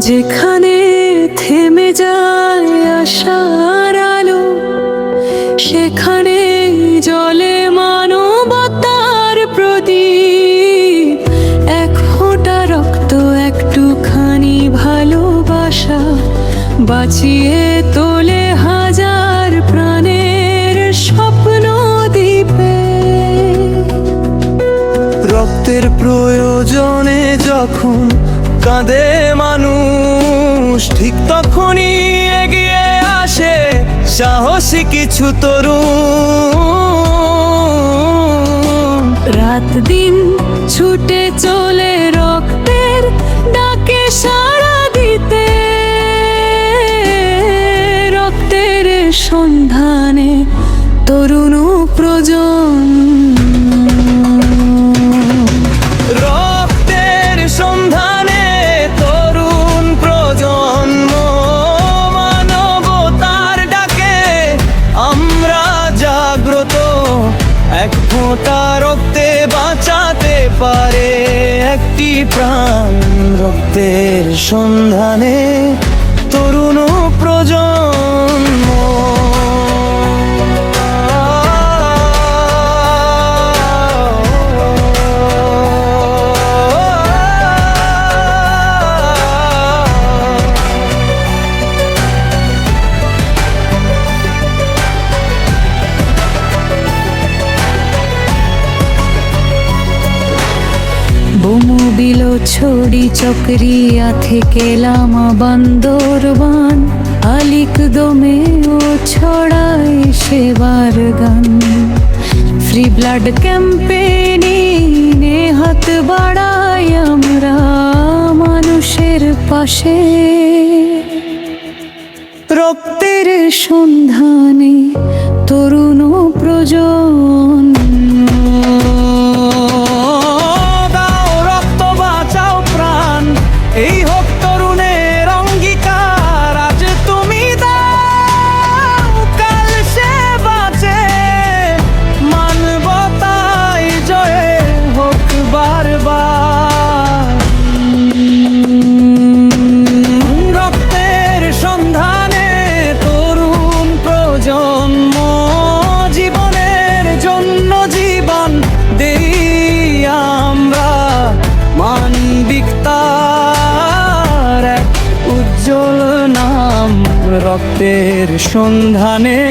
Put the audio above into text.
যেখানে থেমে যায় আশার আলো, সেখানে জলে মানবতার প্রদীপ। এক ফোঁটা রক্ত, একটুখানি ভালোবাসা বাঁচিয়ে তোলে হাজার প্রাণের স্বপ্ন দ্বীপে। রক্তের প্রয়োজনে যখন কাঁদে মানুষ, ঠিক তখনই এগিয়ে আসে সাহসী কিছু তরুণ। রাত দিন ছুটে চলে রক্তের ডাকে সাড়া দিতে, রক্তের সন্ধানে তরুণ প্রজন্ম। রক্তের সন্ধানে তরুণ প্রজন্ম, মানবতার ডাকে আমরা জাগ্রত। এক ফোঁটা রক্তে বাঁচাতে পারে একটি প্রাণ। রক্তের সন্ধানে তরুণ প্রজন্ম। বোমো বিলো ছড়ি চকরিয়া থেকে লামা বান্দরবান, আলিক দমে ও ছড়ায় সেবার গান। ফ্রি ব্লাড ক্যাম্পেইনে হাত বাড়াই আমরা মানুষের পাশে। রক্তের সন্ধানে তরুণ প্রজন্ম। এই হোক তরুণের অঙ্গীকার, আজ তুমি দাও, কাল সে বাঁচে। মানবতায় জয়ে হোক বারবার। রক্তের সন্ধানে তরুণ প্রজন্ম, জীবনের জন্য জীবন দেই আমরা। মানবিকতার এক উজ্জ্বল নাম, রক্তের সন্ধানে